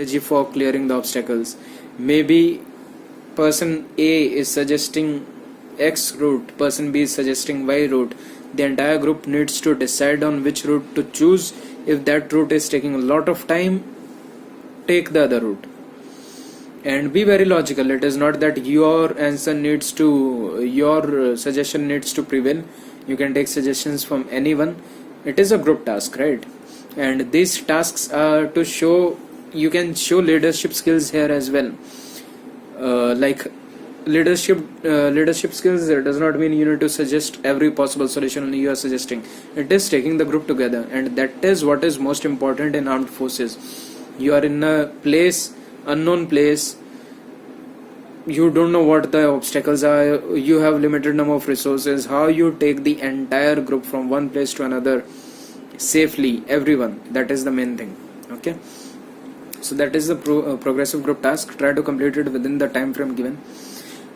energy for clearing the obstacles. Maybe person A is suggesting X route, person B is suggesting Y route. The entire group needs to decide on which route to choose. If that route is taking a lot of time, take the other route. And be very logical. It is not that your suggestion needs to prevail. You can take suggestions from anyone. It is a group task, right? And these tasks are to show, you can show leadership skills here as well. Like leadership skills, it does not mean you need to suggest every possible solution you are suggesting. It is taking the group together, and that is what is most important in armed forces. You are in a place, unknown place, you don't know what the obstacles are, you have limited number of resources. How you take the entire group from one place to another safely, everyone, that is the main thing. Okay, so that is the progressive group task. Try to complete it within the time frame given.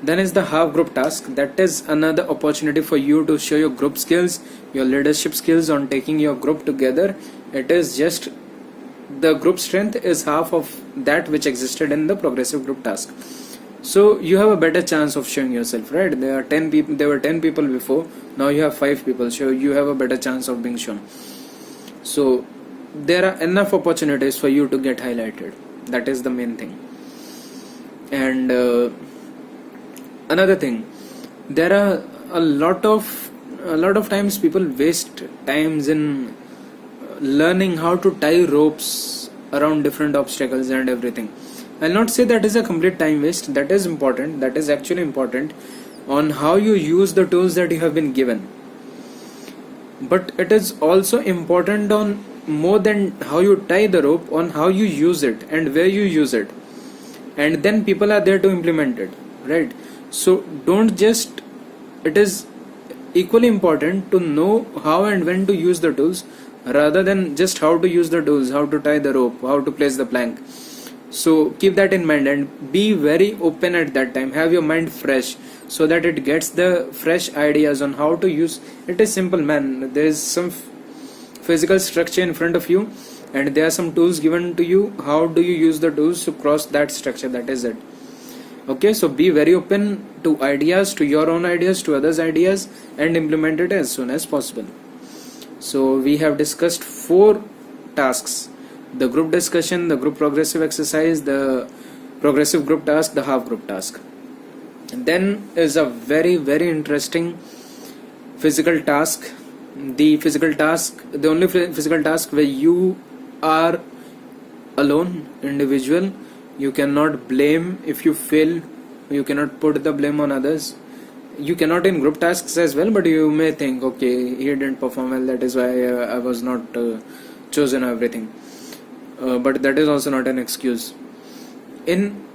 Then is the half group task. That is another opportunity for you to show your group skills, your leadership skills on taking your group together. It is just the group strength is half of that which existed in the progressive group task. So you have a better chance of showing yourself, right? There were 10 people before, now you have 5 people, so you have a better chance of being shown. So there are enough opportunities for you to get highlighted. That is the main thing. And another thing, there are a lot of times people waste times in learning how to tie ropes around different obstacles and everything. I'll not say that is a complete time waste. That is important. That is actually important on how you use the tools that you have been given. But it is also important on more than how you tie the rope, on how you use it and where you use it. And then people are there to implement it, right? So don't just, it is equally important to know how and when to use the tools rather than just how to use the tools, how to tie the rope, how to place the plank. So keep that in mind and be very open at that time. Have your mind fresh so that it gets the fresh ideas on how to use. It is simple, man. There is some physical structure in front of you and there are some tools given to you. How do you use the tools to cross that structure? That is it. Okay, so be very open to ideas, to your own ideas, to others' ideas, and implement it as soon as possible. So we have discussed 4 tasks: the group discussion, the group progressive exercise, the progressive group task, the half group task. And then is a very interesting physical task. The only physical task where you are alone, individual. You cannot blame if you fail. You cannot put the blame on others. You cannot in group tasks as well, but you may think, okay, he didn't perform well, that is why I was not chosen or everything. But that is also not an excuse.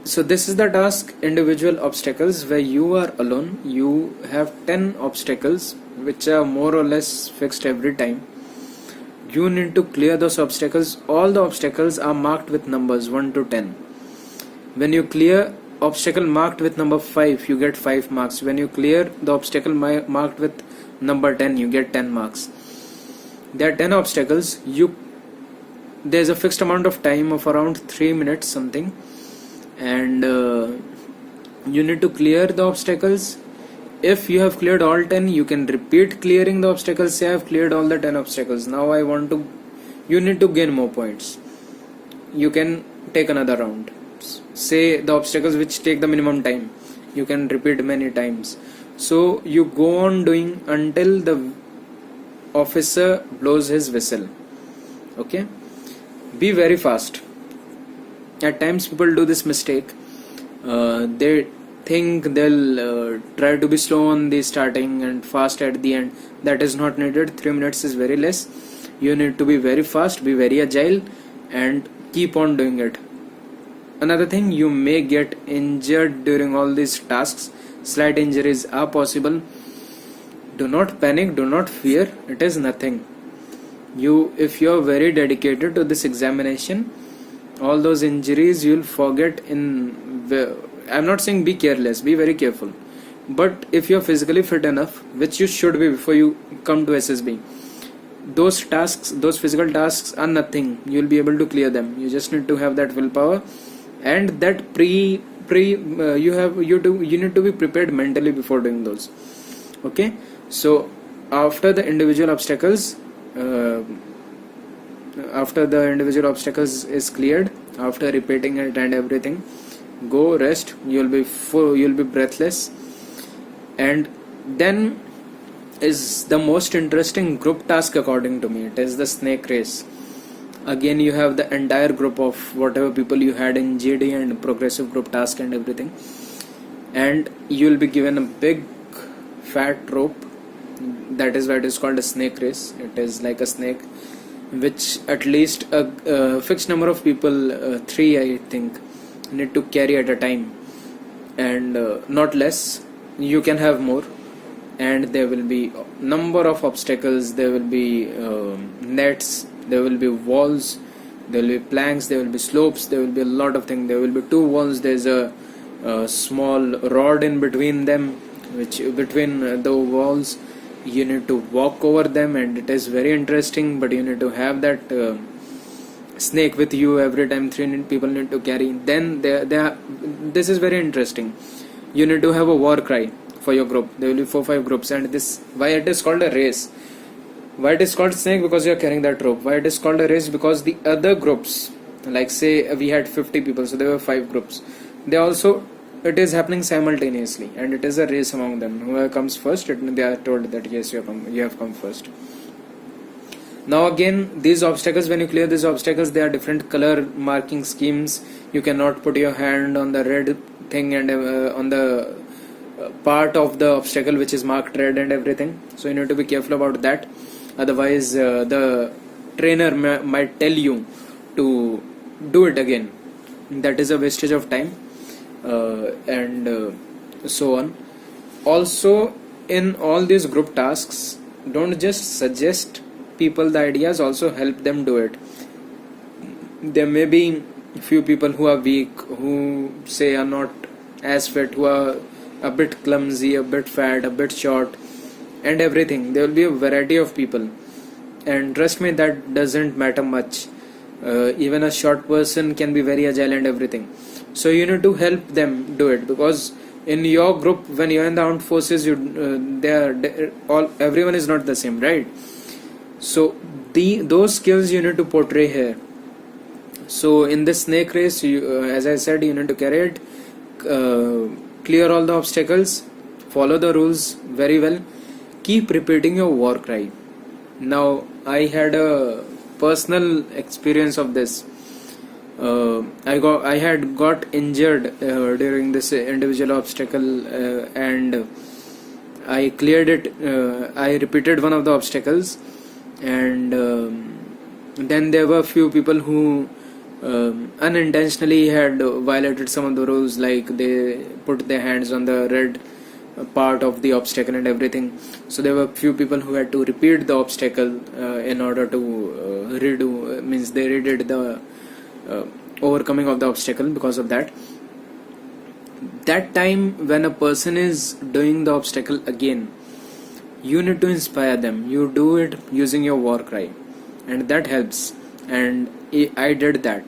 So this is the task, individual obstacles, where you are alone. You have 10 obstacles which are more or less fixed every time. You need to clear those obstacles. All the obstacles are marked with numbers 1 to 10. When you clear obstacle marked with number 5, you get 5 marks. When you clear the obstacle marked with number 10, you get 10 marks. There are 10 obstacles. There's a fixed amount of time of around 3 minutes something, and you need to clear the obstacles. If you have cleared all 10, you can repeat clearing the obstacles. Say I have cleared all the 10 obstacles. Now you need to gain more points. You can take another round. Say the obstacles which take the minimum time, you can repeat many times. So you go on doing until the officer blows his whistle. Okay, be very fast. At times people do this mistake. They think they'll try to be slow on the starting and fast at the end. That is not needed. 3 minutes is very less. You need to be very fast, be very agile, and keep on doing it. Another thing, you may get injured during all these tasks. Slight injuries are possible. Do not panic, do not fear. It is nothing. If you are very dedicated to this examination, all those injuries you'll forget I'm not saying be careless, be very careful. But if you're physically fit enough, which you should be before you come to SSB, those tasks, those physical tasks are nothing. You'll be able to clear them. You just need to have that willpower, and that you need to be prepared mentally before doing those. Okay, so after the individual obstacles is cleared, after repeating it and everything, go rest. You'll be breathless. And then is the most interesting group task according to me. It is the snake race. Again, you have the entire group of whatever people you had in GD and progressive group task and everything, and you'll be given a big fat rope. That is why it is called a snake race. It is like a snake, which at least a fixed number of people, 3 I think, need to carry at a time, and not less. You can have more, and there will be number of obstacles. There will be nets, there will be walls, there will be planks, there will be slopes, there will be a lot of things. There will be 2 walls. There's a small rod in between them, which between the walls you need to walk over them, and it is very interesting. But you need to have that snake with you every time. 3 people need to carry. Then this is very interesting. You need to have a war cry for your group. There will be 4-5 groups, and this why it is called a race. Why it is called snake? Because you are carrying that rope. Why it is called a race? Because the other groups, like say we had 50 people, so there were 5 groups. It is happening simultaneously, and it is a race among them. Whoever comes first, they are told that yes, you have come first. Now again, these obstacles, when you clear these obstacles, there are different color marking schemes. You cannot put your hand on the red thing and on the part of the obstacle which is marked red and everything. So you need to be careful about that. Otherwise, the trainer might tell you to do it again. That is a wastage of time, and so on. Also, in all these group tasks, don't just suggest people the ideas, also help them do it. There may be few people who are weak, who say are not as fit, who are a bit clumsy, a bit fat, a bit short, and everything. There will be a variety of people, and trust me, that doesn't matter much. Even a short person can be very agile and everything. So you need to help them do it, because in your group, when you're in the armed forces, everyone is not the same, right? So those skills you need to portray here. So in this snake race, as I said, you need to carry it, clear all the obstacles, follow the rules very well, keep repeating your war cry. Now I had a personal experience of this. I had got injured during this individual obstacle, and I cleared it. I repeated one of the obstacles, and then there were few people who unintentionally had violated some of the rules, like they put their hands on the red part of the obstacle and everything. So there were few people who had to repeat the obstacle in order to they redid the overcoming of the obstacle. Because of that time, when a person is doing the obstacle again, you need to inspire them. You do it using your war cry, and that helps. And I did that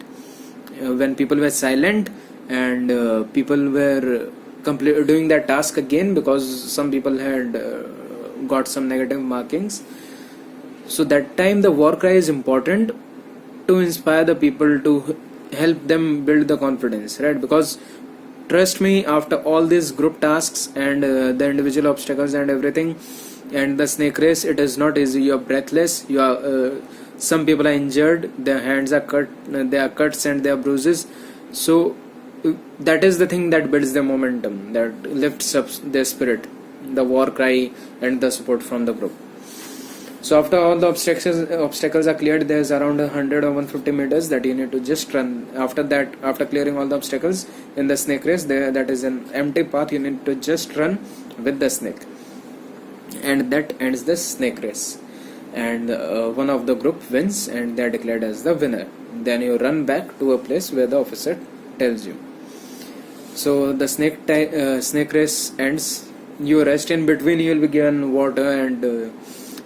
when people were silent, and people were doing that task again, because some people had got some negative markings. So that time the war cry is important to inspire the people, to help them build the confidence, right? Because trust me, after all these group tasks and the individual obstacles and everything, and the snake race, it is not easy. You are breathless. You are some people are injured, their hands are cut, there are cuts and there are bruises. So that is the thing that builds the momentum, that lifts up their spirit, the war cry and the support from the group. So after all the obstacles are cleared, there's around 100 or 150 meters that you need to just run. After that, after clearing all the obstacles in the snake race, that is an empty path. You need to just run with the snake, and that ends the snake race. And one of the group wins, and they are declared as the winner. Then you run back to a place where the officer tells you. So the snake race ends. You rest in between. You will be given water and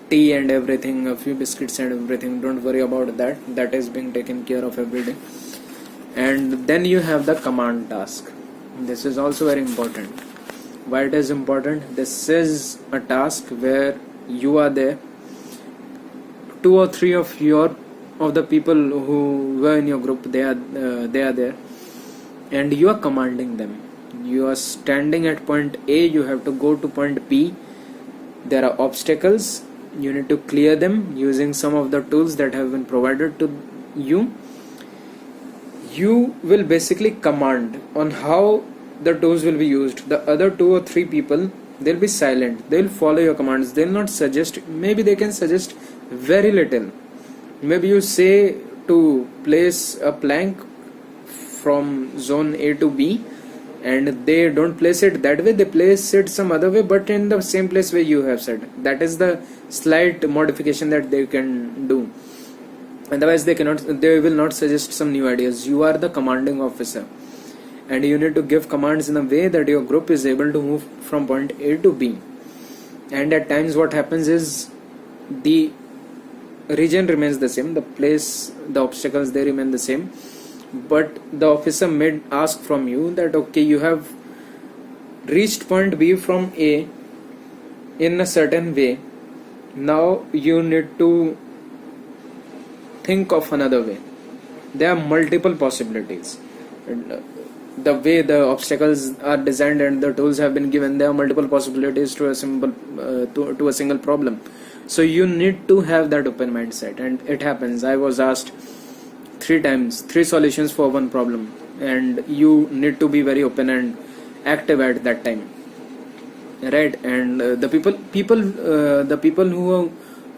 tea and everything, a few biscuits and everything. Don't worry about that. That is being taken care of every day. And then you have the command task. This is also very important. Why it is important? This is a task where you are there. 2 or 3 of the people who were in your group, they are there, and you are commanding them. You are standing at point A, you have to go to point B. There are obstacles, you need to clear them using some of the tools that have been provided to you. You will basically command on how the tools will be used. The other 2 or 3 people, they'll be silent, they'll follow your commands, they'll not suggest. Maybe they can suggest very little. Maybe you say to place a plank from zone A to B, and they don't place it that way, they place it some other way, but in the same place where you have said. That is the slight modification that they can do. Otherwise they will not suggest some new ideas. You are the commanding officer, and you need to give commands in a way that your group is able to move from point A to B. And at times what happens is the region remains the same, the place, the obstacles, they remain the same, but the officer may ask from you that okay, you have reached point B from A in a certain way, now you need to think of another way. There are multiple possibilities. The way the obstacles are designed and the tools have been given, there are multiple possibilities to a single problem. So you need to have that open mindset. And it happens, I was asked 3 times 3 solutions for one problem, and you need to be very open and active at that time, right? And the people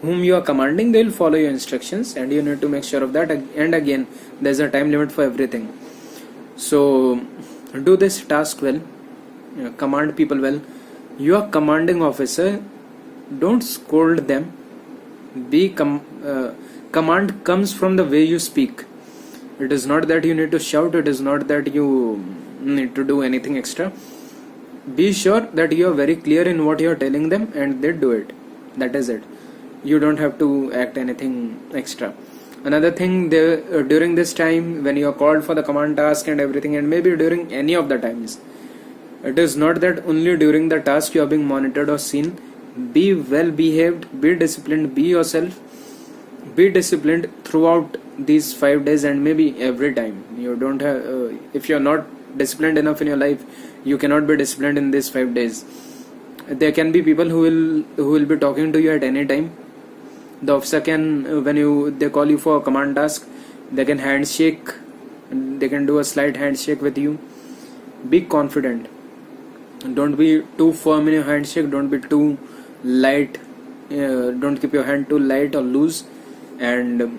whom you are commanding, they will follow your instructions, and you need to make sure of that. And again, there's a time limit for everything. So do this task well, command people well. You are commanding officer, don't scold them. Command comes from the way you speak. It is not that you need to shout, it is not that you need to do anything extra. Be sure that you are very clear in what you are telling them, and they do it. That is it. You don't have to act anything extra. Another thing, during this time when you are called for the command task and everything, and maybe during any of the times, it is not that only during the task you are being monitored or seen. Be well behaved, be disciplined, be yourself, be disciplined throughout these 5 days, and maybe every time. You don't have if you are not disciplined enough in your life, you cannot be disciplined in these 5 days. There can be people who will be talking to you at any time. The officer can, when they call you for a command task, they can handshake, they can do a slight handshake with you. Be confident, don't be too firm in your handshake, don't be too light, don't keep your hand too light or loose, and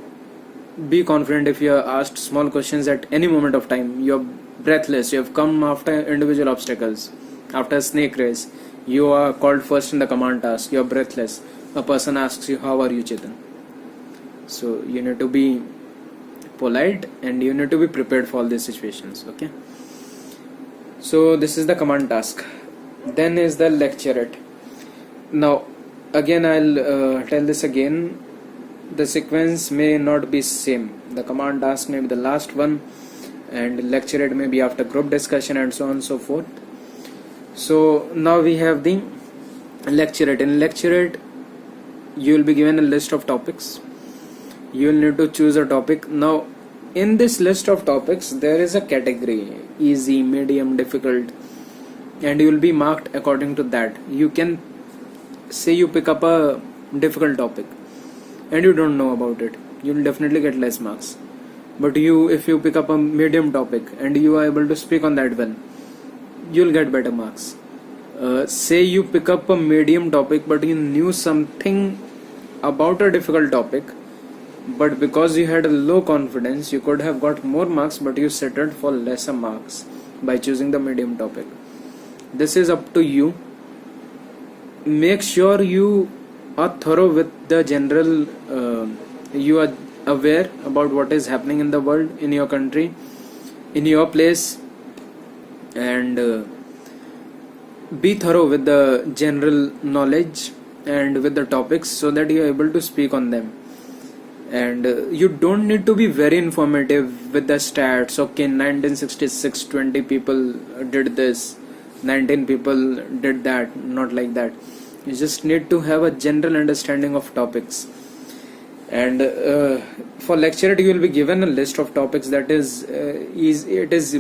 be confident. If you are asked small questions at any moment of time, you are breathless, you have come after individual obstacles, after a snake race, you are called first in the command task, you are breathless, a person asks you, how are you, Chetan? So you need to be polite, and you need to be prepared for all these situations. Okay, so this is the command task. Then is the lecturate. Now again, I'll tell this again, the sequence may not be same. The command task may be the last one, and lecturate may be after group discussion, and so on and so forth. So now we have the lecturate. In lecturate, you will be given a list of topics. You will need to choose a topic. Now in this list of topics, there is a category: easy, medium, difficult, and you will be marked according to that. You can say you pick up a difficult topic and you don't know about it, you will definitely get less marks. But if you pick up a medium topic and you are able to speak on that well, you will get better marks. Say you pick up a medium topic but you knew something about a difficult topic, but because you had a low confidence, you could have got more marks, but you settled for lesser marks by choosing the medium topic. This is up to you. Make sure you are thorough with the general, you are aware about what is happening in the world, in your country, in your place, and be thorough with the general knowledge. and with the topics so that you are able to speak on them. And you don't need to be very informative with the stats. Okay, 1966 20 people did this, 19 people did that. Not like that. You just need to have a general understanding of topics. And for lecture you will be given a list of topics that it is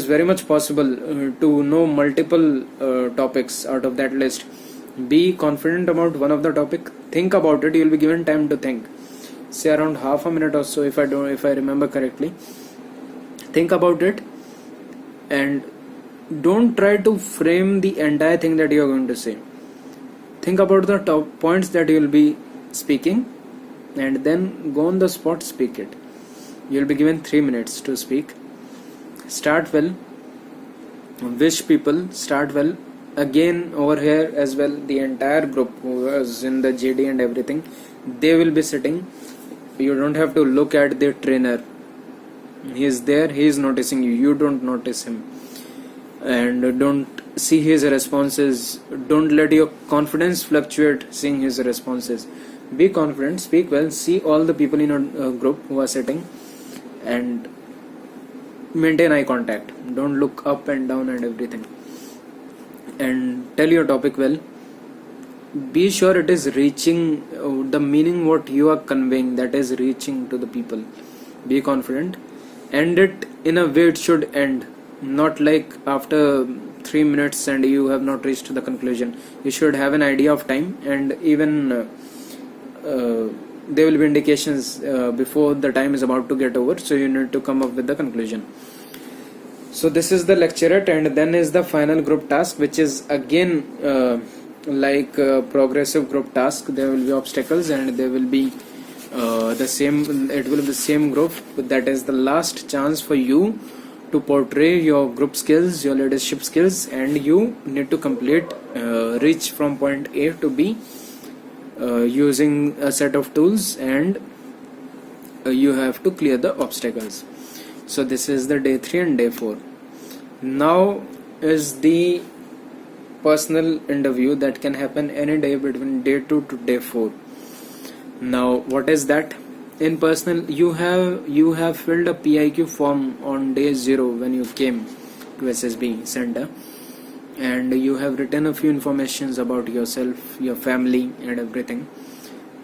very much possible to know multiple topics out of that list. Be confident about one of the topic. Think about it. You will be given time to think, say around half a minute or so, if I remember correctly. Think about it, and don't try to frame the entire thing that you are going to say. Think about the top points that you will be speaking, and then go on the spot, speak it. You will be given 3 minutes to speak. Start well. Wish people start well. Again, over here as well, the entire group who was in the JD and everything, they will be sitting. You don't have to look at their trainer. He is there, he is noticing you. You don't notice him. And don't see his responses. Don't let your confidence fluctuate seeing his responses. Be confident, speak well, see all the people in your group who are sitting, and maintain eye contact. Don't look up and down and everything. And tell your topic well. Be sure it is reaching the meaning what you are conveying, that is reaching to the people. Be confident. End it in a way it should end, not like after 3 minutes and you have not reached the conclusion. You should have an idea of time, and even there will be indications before the time is about to get over, so you need to come up with the conclusion. So this is the lecturate, and then is the final group task, which is again like progressive group task. There will be obstacles, and there will be it will be the same group. That is the last chance for you to portray your group skills, your leadership skills, and you need to complete reach from point A to B using a set of tools, and you have to clear the obstacles. So this is the day 3 and day 4. Now is the personal interview that can happen any day between day 2 to day 4. Now what is that? In personal, you have filled a PIQ form on day 0 when you came to SSB center, and you have written a few informations about yourself, your family and everything.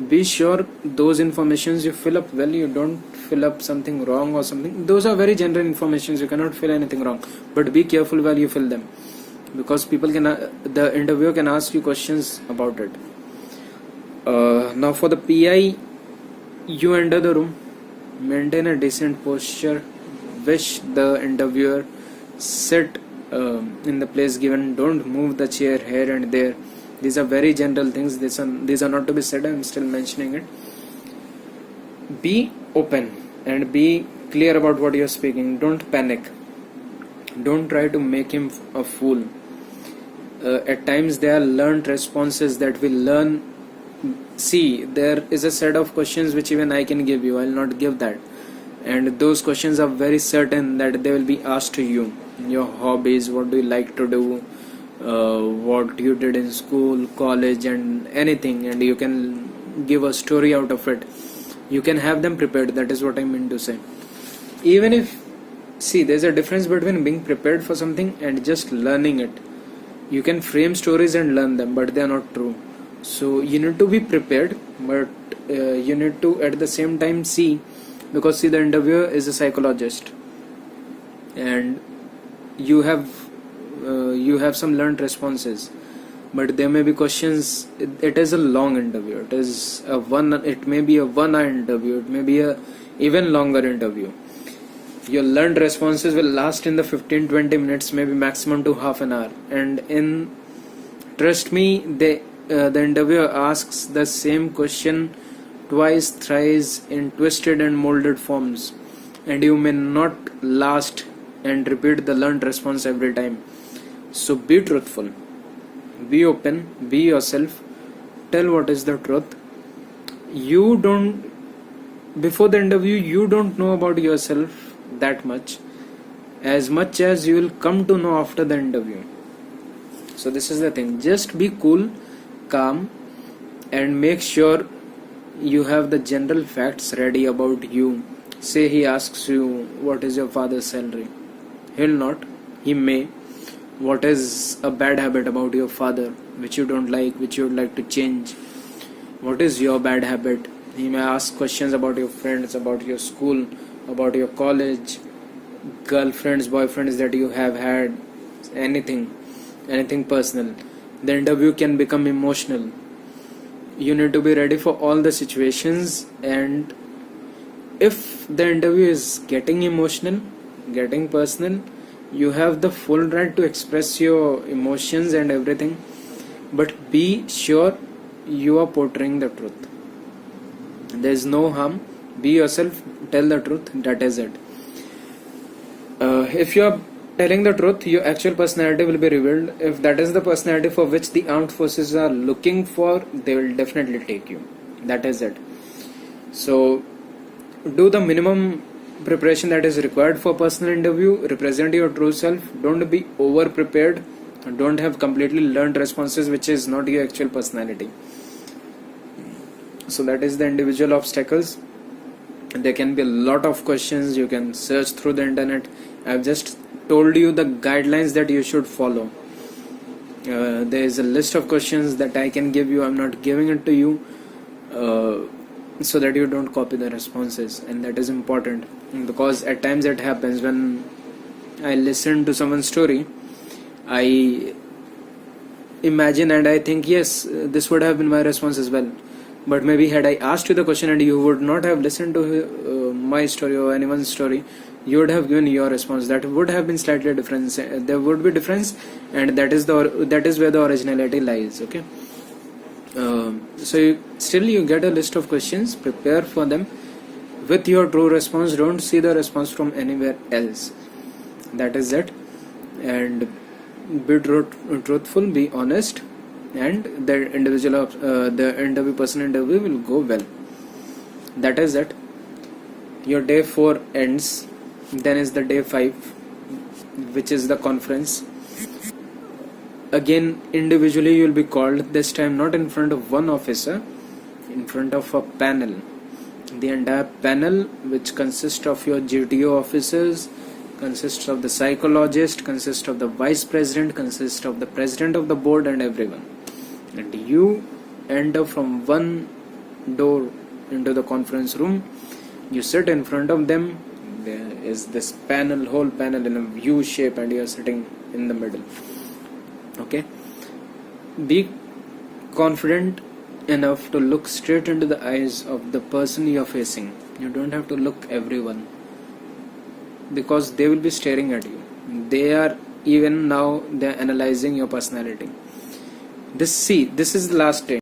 Be sure those informations you fill up well. You don't fill up something wrong or something. Those are very general informations. You cannot fill anything wrong, but be careful while you fill them, because the interviewer can ask you questions about it. Now for the PI, you enter the room, maintain a decent posture, wish the interviewer, sit in the place given, don't move the chair here and there. These are very general things. These are not to be said. I am still mentioning it. Be open and be clear about what you are speaking. Don't panic. Don't try to make him a fool. At times there are learned responses that will learn. See, there is a set of questions which even I can give you. I will not give that. And those questions are very certain that they will be asked to you. Your hobbies, what do you like to do, what you did in school, college and anything, and you can give a story out of it. You can have them prepared. That is what I mean to say. Even if, see, there's a difference between being prepared for something and just learning it. You can frame stories and learn them, but they are not true. So you need to be prepared, but you need to at the same time see, because see, the interviewer is a psychologist, and you have some learned responses, but there may be questions. It is a long interview. It may be a 1 hour interview. It may be a even longer interview. Your learned responses will last in the 15-20 minutes, maybe maximum to half an hour. And trust me, the interviewer asks the same question twice, thrice in twisted and molded forms, and you may not last and repeat the learned response every time. So be truthful, be open, be yourself, tell what is the truth. Before the interview, you don't know about yourself that much as you will come to know after the interview. So this is the thing, just be cool, calm, and make sure you have the general facts ready about you. Say he asks you, what is your father's salary? He'll not, he may. What is a bad habit about your father which you don't like, which you would like to change? What is your bad habit? He may ask questions about your friends, about your school, about your college, girlfriends, boyfriends that you have had, anything personal. The interview can become emotional. You need to be ready for all the situations, and if the interview is getting emotional, getting personal, you have the full right to express your emotions and everything, but be sure you are portraying the truth. There is no harm. Be yourself, tell the truth, that is it. If you are telling the truth, your actual personality will be revealed. If that is the personality for which the armed forces are looking for, they will definitely take you. That is it. So do the minimum preparation that is required for personal interview. Represent your true self. Don't be over prepared. Don't have completely learned responses which is not your actual personality. So that is the individual obstacles. There can be a lot of questions. You can search through the internet. I've just told you the guidelines that you should follow. There is a list of questions that I can give you. I'm not giving it to you so that you don't copy the responses, and that is important, because at times it happens when I listen to someone's story, I imagine and I think, yes, this would have been my response as well. But maybe had I asked you the question and you would not have listened to my story or anyone's story, you would have given your response. That would have been slightly different. There would be difference, and that is where the originality lies. Okay. So you get a list of questions. Prepare for them with your true response. Don't see the response from anywhere else. That is it. And be truthful. Be honest. And the person interview will go well. That is it. Your day 4 ends. Then is the day 5, which is the conference. Again, individually you will be called. This time not in front of one officer, in front of a panel. The entire panel, which consists of your GTO officers, consists of the psychologist, consists of the vice president, consists of the president of the board, and everyone. And you enter from one door into the conference room. You sit in front of them. There is this panel, whole panel in a U shape, and you are sitting in the middle. Okay. Be confident enough to look straight into the eyes of the person you are facing. You don't have to look everyone, because they will be staring at you. They are analyzing your personality. This is the last day.